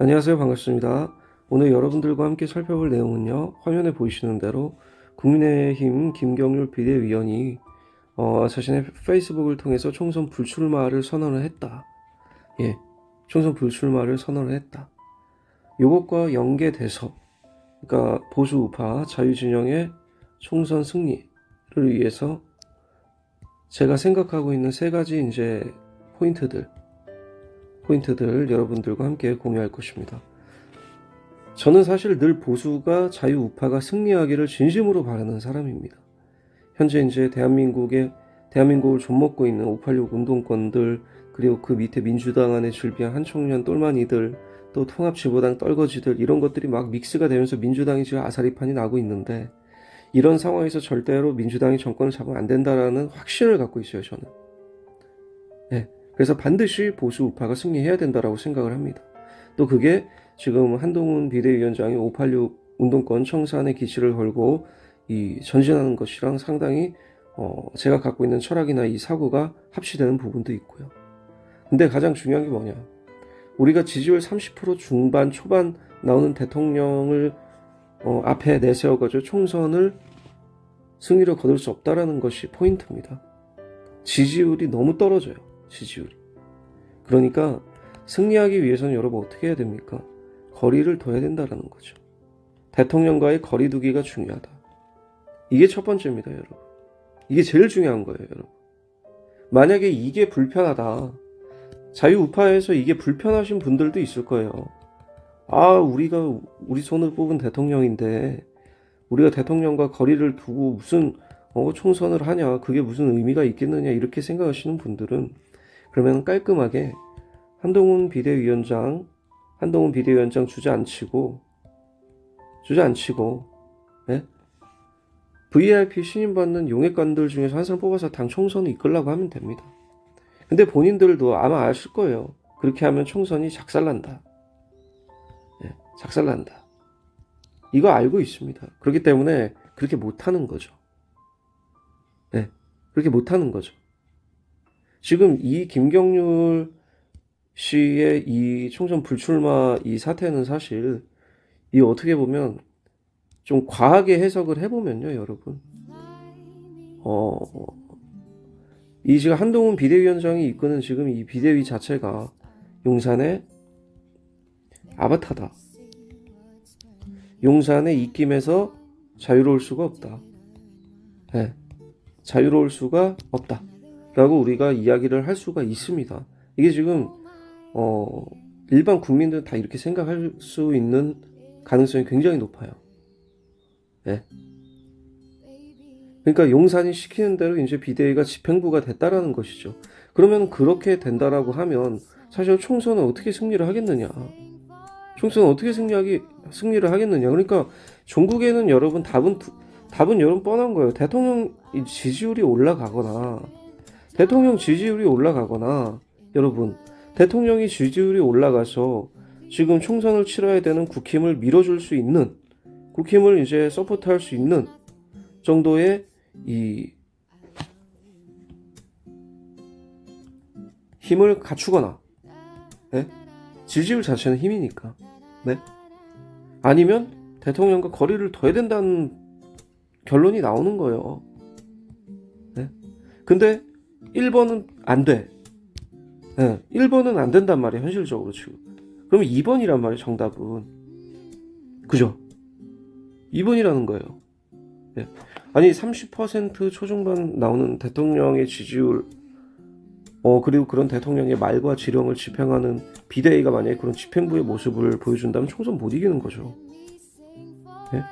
안녕하세요. 반갑습니다. 오늘 여러분들과 함께 살펴볼 내용은요. 화면에 보이시는 대로 국민의힘 김경률 비대위원이 자신의 페이스북을 통해서 총선 불출마를 선언을 했다. 예, 총선 불출마를 선언을 했다. 이것과 연계돼서 그러니까 보수 우파 자유진영의 총선 승리를 위해서 제가 생각하고 있는 세 가지 이제 포인트들 여러분들과 함께 공유할 것입니다. 저는 사실 늘 보수가 자유우파가 승리하기를 진심으로 바라는 사람입니다. 현재 이제 대한민국을 좀먹고 있는 586 운동권들, 그리고 그 밑에 민주당 안에 즐비한 한청년 똘마니들, 또 통합진보당 떨거지들, 이런 것들이 막 믹스가 되면서 민주당이 지금 아사리판이 나고 있는데, 이런 상황에서 절대로 민주당이 정권을 잡으면 안 된다라는 확신을 갖고 있어요, 저는. 네. 그래서 반드시 보수 우파가 승리해야 된다라고 생각을 합니다. 또 그게 지금 한동훈 비대위원장이 586 운동권 청산의 기치를 걸고 전진하는 것이랑 상당히 제가 갖고 있는 철학이나 이 사고가 합치되는 부분도 있고요. 근데 가장 중요한 게 뭐냐? 우리가 지지율 30% 중반 초반 나오는 대통령을 앞에 내세워가지고 총선을 승리로 거둘 수 없다라는 것이 포인트입니다. 지지율이 너무 떨어져요. 지지율이. 그러니까 승리하기 위해서는 여러분 어떻게 해야 됩니까? 거리를 둬야 된다는 거죠. 대통령과의 거리 두기가 중요하다. 이게 첫 번째입니다, 여러분. 이게 제일 중요한 거예요, 여러분. 만약에 이게 불편하다. 자유우파에서 이게 불편하신 분들도 있을 거예요. 우리가 우리 손을 뽑은 대통령인데 우리가 대통령과 거리를 두고 무슨 총선을 하냐, 그게 무슨 의미가 있겠느냐, 이렇게 생각하시는 분들은 그러면 깔끔하게 한동훈 비대위원장 주저앉히고 예? VIP 신임받는 용액관들 중에서 한 사람 뽑아서 당 총선을 이끌라고 하면 됩니다. 근데 본인들도 아마 아실 거예요. 그렇게 하면 총선이 작살난다. 예, 작살난다. 이거 알고 있습니다. 그렇기 때문에 그렇게 못하는 거죠. 예, 그렇게 못하는 거죠. 지금 이 김경률 씨의 이 총선 불출마 이 사태는 사실 이 어떻게 보면 좀 과하게 해석을 해보면요, 여러분. 이 지금 한동훈 비대위원장이 이끄는 지금 이 비대위 자체가 용산의 아바타다. 용산의 입김에서 자유로울 수가 없다. 네, 자유로울 수가 없다. 라고 우리가 이야기를 할 수가 있습니다. 이게 지금 일반 국민들은 다 이렇게 생각할 수 있는 가능성이 굉장히 높아요. 네. 그러니까 용산이 시키는 대로 이제 비대위가 집행부가 됐다라는 것이죠. 그러면 그렇게 된다라고 하면 사실 총선은 어떻게 승리를 하겠느냐? 총선은 어떻게 승리를 하겠느냐? 그러니까 종국에는 여러분 답은 여러분 뻔한 거예요. 대통령 지지율이 올라가거나 여러분 대통령이 지지율이 올라가서 지금 총선을 치러야 되는 국힘을 밀어줄 수 있는, 국힘을 이제 서포트할 수 있는 정도의 이 힘을 갖추거나, 네? 지지율 자체는 힘이니까, 네? 아니면 대통령과 거리를 둬야 된다는 결론이 나오는 거예요. 네? 근데 1번은 안 돼. 네, 1번은 안 된단 말이에요, 현실적으로 지금. 그러면 2번이란 말이에요, 정답은. 그죠? 2번이라는 거예요. 네. 아니, 30% 초중반 나오는 대통령의 지지율, 그리고 그런 대통령의 말과 지령을 집행하는 비대위가 만약에 그런 집행부의 모습을 보여준다면 총선 못 이기는 거죠. 네?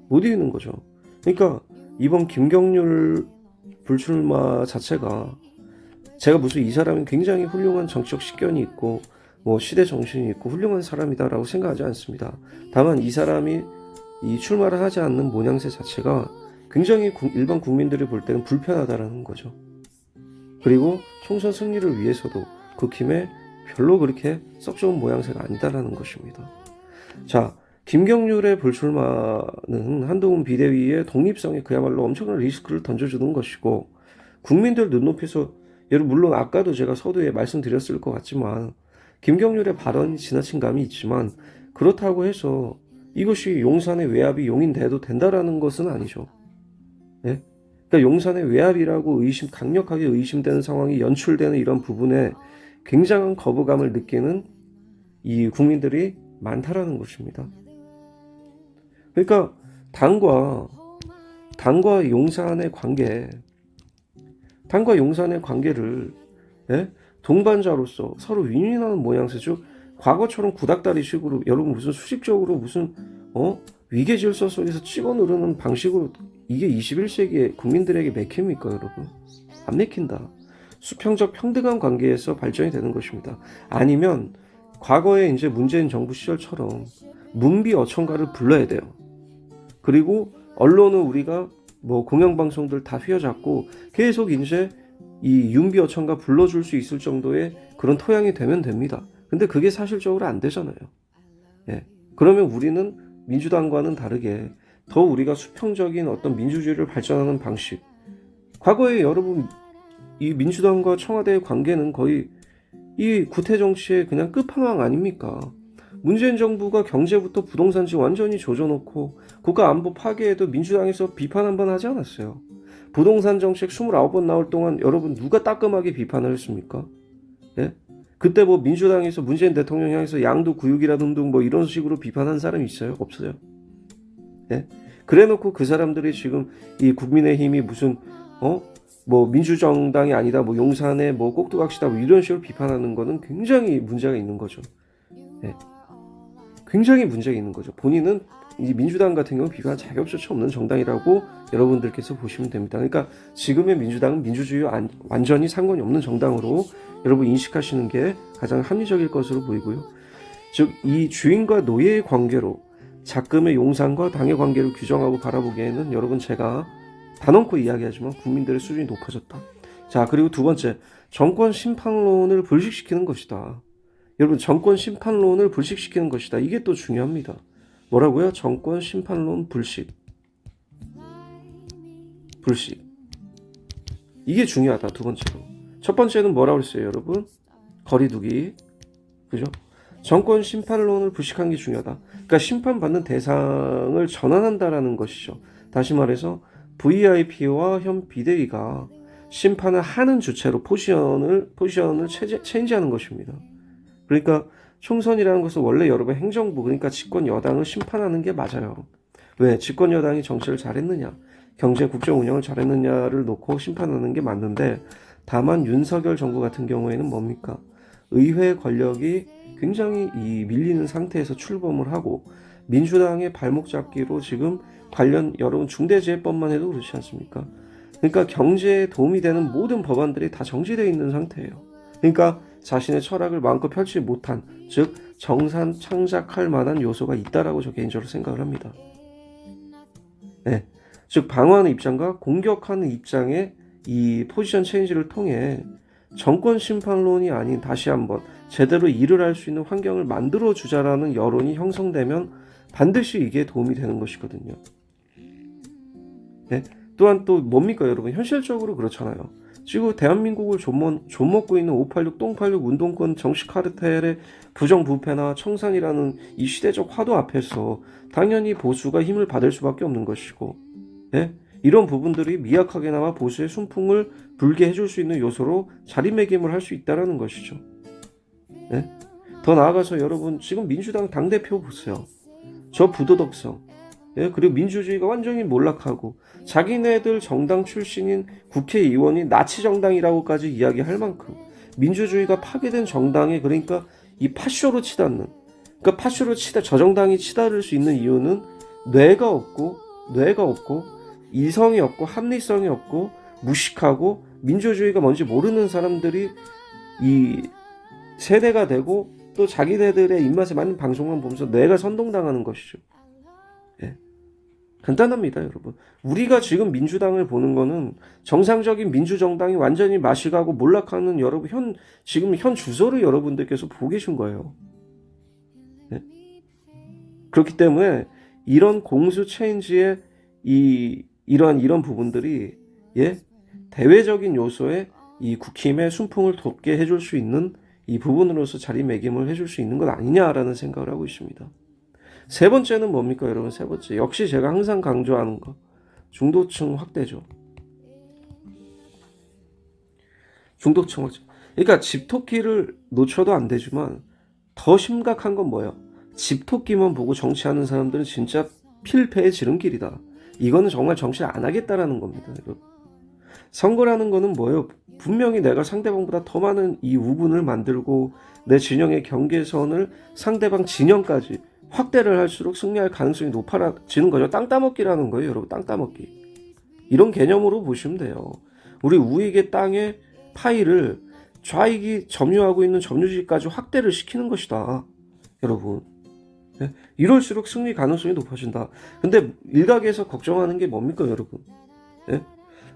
못 이기는 거죠. 그러니까 이번 김경률 불출마 자체가 제가 무슨 이 사람이 굉장히 훌륭한 정치적 식견이 있고 시대 정신이 있고 훌륭한 사람이다라고 생각하지 않습니다. 다만 이 사람이 이 출마를 하지 않는 모양새 자체가 굉장히 일반 국민들이 볼 때는 불편하다라는 거죠. 그리고 총선 승리를 위해서도 국힘에 별로 그렇게 썩 좋은 모양새가 아니다라는 것입니다. 자, 김경률의 불출마는 한동훈 비대위의 독립성에 그야말로 엄청난 리스크를 던져주는 것이고, 국민들 눈높이에서, 여러분 물론 아까도 제가 서두에 말씀드렸을 것 같지만 김경률의 발언이 지나친 감이 있지만 그렇다고 해서 이것이 용산의 외압이 용인돼도 된다라는 것은 아니죠. 예? 그러니까 용산의 외압이라고 강력하게 의심되는 상황이 연출되는 이런 부분에 굉장한 거부감을 느끼는 이 국민들이 많다라는 것입니다. 그러니까 당과 용산의 관계를 예? 동반자로서 서로 윈윈하는 모양새, 즉 과거처럼 구닥다리식으로 여러분 무슨 수직적으로 무슨 위계 질서 속에서 찍어 누르는 방식으로 이게 21세기의 국민들에게 맥힙니까 여러분? 안 맥힌다. 수평적 평등한 관계에서 발전이 되는 것입니다. 아니면 과거에 이제 문재인 정부 시절처럼 문비어천가를 불러야 돼요. 그리고 언론은 우리가 뭐 공영방송들 다 휘어잡고 계속 이제 이 윤비어천가 불러줄 수 있을 정도의 그런 토양이 되면 됩니다. 근데 그게 사실적으로 안 되잖아요. 예. 그러면 우리는 민주당과는 다르게 더 우리가 수평적인 어떤 민주주의를 발전하는 방식. 과거에 여러분 이 민주당과 청와대의 관계는 거의 이 구태 정치의 그냥 끝판왕 아닙니까? 문재인 정부가 경제부터 부동산지 완전히 조져놓고 국가 안보 파괴에도 민주당에서 비판 한번 하지 않았어요. 부동산 정책 29번 나올 동안 여러분 누가 따끔하게 비판을 했습니까? 예? 그때 뭐 민주당에서 문재인 대통령 향해서 양도 구육이라 등등 뭐 이런 식으로 비판한 사람이 있어요? 없어요. 예? 그래놓고 그 사람들이 지금 이 국민의힘이 무슨 뭐 민주정당이 아니다, 뭐 용산의 뭐 꼭두각시다, 뭐 이런 식으로 비판하는 거는 굉장히 문제가 있는 거죠. 예. 굉장히 문제가 있는 거죠. 본인은 이 민주당 같은 경우 비판 자격조차 없는 정당이라고 여러분들께서 보시면 됩니다. 그러니까 지금의 민주당은 민주주의와 완전히 상관이 없는 정당으로 여러분 인식하시는 게 가장 합리적일 것으로 보이고요. 즉 이 주인과 노예의 관계로 작금의 용산과 당의 관계를 규정하고 바라보기에는 여러분 제가 단언코 이야기하지만 국민들의 수준이 높아졌다. 자, 그리고 두 번째, 정권 심판론을 불식시키는 것이다. 여러분 정권 심판론을 불식시키는 것이다. 이게 또 중요합니다. 뭐라고요? 정권 심판론 불식. 이게 중요하다. 두 번째로. 첫 번째는 뭐라고 했어요 여러분? 거리두기. 그죠? 정권 심판론을 불식한 게 중요하다. 그러니까 심판받는 대상을 전환한다라는 것이죠. 다시 말해서 VIP와 현 비대위가 심판을 하는 주체로 포지션을 체인지하는 것입니다. 그러니까 총선이라는 것은 원래 여러분 행정부, 그러니까 집권 여당을 심판하는 게 맞아요. 왜? 집권 여당이 정치를 잘했느냐, 경제 국정 운영을 잘했느냐를 놓고 심판하는 게 맞는데, 다만 윤석열 정부 같은 경우에는 뭡니까? 의회 권력이 굉장히 밀리는 상태에서 출범을 하고 민주당의 발목 잡기로 지금 관련 여러분 중대재해법만 해도 그렇지 않습니까? 그러니까 경제에 도움이 되는 모든 법안들이 다 정지되어 있는 상태예요. 그러니까 자신의 철학을 마음껏 펼치지 못한, 즉 정산 창작할 만한 요소가 있다라고 저 개인적으로 생각을 합니다. 네. 즉 방어하는 입장과 공격하는 입장의 이 포지션 체인지를 통해 정권 심판론이 아닌 다시 한번 제대로 일을 할 수 있는 환경을 만들어 주자라는 여론이 형성되면 반드시 이게 도움이 되는 것이거든요. 네? 또한 또 뭡니까 여러분? 현실적으로 그렇잖아요. 지금 대한민국을 좀먹고 있는 586, 똥86 운동권 정치 카르텔의 부정부패나 청산이라는 이 시대적 화두 앞에서 당연히 보수가 힘을 받을 수밖에 없는 것이고, 예? 이런 부분들이 미약하게나마 보수의 순풍을 불게 해줄 수 있는 요소로 자리매김을 할 수 있다는 것이죠. 예? 더 나아가서 여러분 지금 민주당 당대표 보세요. 저 부도덕성, 예? 그리고 민주주의가 완전히 몰락하고 자기네들 정당 출신인 국회의원이 나치 정당이라고까지 이야기할 만큼 민주주의가 파괴된 정당에, 그러니까 이 파쇼로 치닫는, 그러니까 파쇼로 저 정당이 치닫을 수 있는 이유는 뇌가 없고 이성이 없고 합리성이 없고 무식하고 민주주의가 뭔지 모르는 사람들이 이 세대가 되고 또 자기네들의 입맛에 맞는 방송만 보면서 뇌가 선동당하는 것이죠. 예. 간단합니다 여러분. 우리가 지금 민주당을 보는 거는 정상적인 민주정당이 완전히 마시가고 몰락하는 여러분 지금 현 주소를 여러분들께서 보고 계신 거예요. 예? 그렇기 때문에 이런 공수 체인지의 이런 부분들이, 예? 대외적인 요소에 이 국힘의 순풍을 돋게 해줄 수 있는 이 부분으로서 자리매김을 해줄 수 있는 것 아니냐라는 생각을 하고 있습니다. 세 번째는 뭡니까, 여러분? 세 번째. 역시 제가 항상 강조하는 거. 중도층 확대죠. 중도층 확대. 그러니까 집토끼를 놓쳐도 안 되지만 더 심각한 건 뭐예요? 집토끼만 보고 정치하는 사람들은 진짜 필패의 지름길이다. 이거는 정말 정치를 안 하겠다라는 겁니다. 선거라는 거는 뭐예요? 분명히 내가 상대방보다 더 많은 이 우군을 만들고 내 진영의 경계선을 상대방 진영까지 확대를 할수록 승리할 가능성이 높아지는 거죠. 땅 따먹기라는 거예요, 여러분. 땅 따먹기. 이런 개념으로 보시면 돼요. 우리 우익의 땅의 파이를 좌익이 점유하고 있는 점유지까지 확대를 시키는 것이다, 여러분. 네? 이럴수록 승리 가능성이 높아진다. 근데 일각에서 걱정하는 게 뭡니까, 여러분? 네?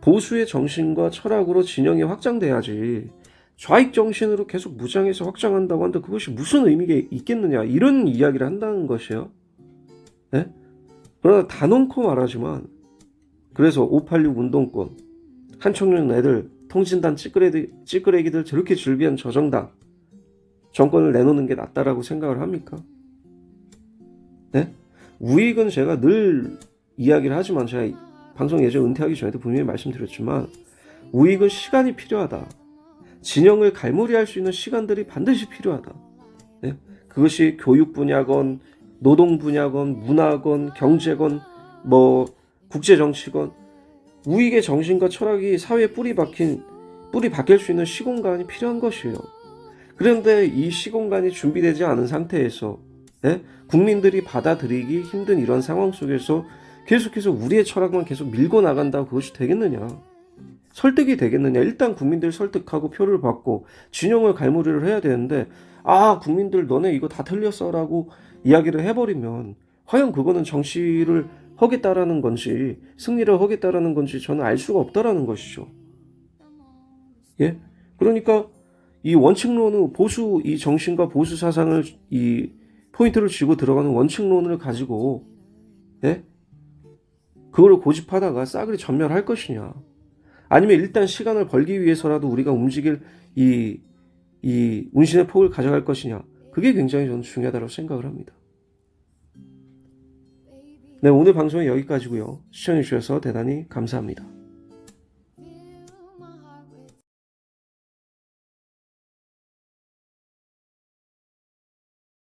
보수의 정신과 철학으로 진영이 확장돼야지 좌익 정신으로 계속 무장해서 확장한다고 하는데 그것이 무슨 의미가 있겠느냐, 이런 이야기를 한다는 것이에요. 네? 그러나 단언코 말하지만, 그래서 586 운동권, 한청년 애들, 통진단 찌끄레기들 저렇게 즐비한 저 정당 정권을 내놓는 게 낫다라고 생각을 합니까? 네? 우익은 제가 늘 이야기를 하지만, 제가 방송 예전 은퇴하기 전에도 분명히 말씀드렸지만, 우익은 시간이 필요하다. 진영을 갈무리할 수 있는 시간들이 반드시 필요하다. 네? 그것이 교육 분야건, 노동 분야건, 문화건, 경제건, 국제 정치건, 우익의 정신과 철학이 사회에 뿌리 박힐 수 있는 시공간이 필요한 것이에요. 그런데 이 시공간이 준비되지 않은 상태에서, 네? 국민들이 받아들이기 힘든 이런 상황 속에서 계속해서 우리의 철학만 계속 밀고 나간다고 그것이 되겠느냐? 설득이 되겠느냐? 일단 국민들 설득하고 표를 받고 진영을 갈무리를 해야 되는데, 국민들 너네 이거 다 틀렸어 라고 이야기를 해버리면 과연 그거는 정치를 하겠다라는 건지 승리를 하겠다라는 건지 저는 알 수가 없다라는 것이죠. 예? 그러니까 이 원칙론은 보수 이 정신과 보수 사상을 이 포인트를 쥐고 들어가는 원칙론을 가지고, 예? 그거를 고집하다가 싸그리 전멸할 것이냐, 아니면 일단 시간을 벌기 위해서라도 우리가 움직일 이 운신의 폭을 가져갈 것이냐, 그게 굉장히 저는 중요하다고 생각을 합니다. 네, 오늘 방송은 여기까지고요. 시청해 주셔서 대단히 감사합니다.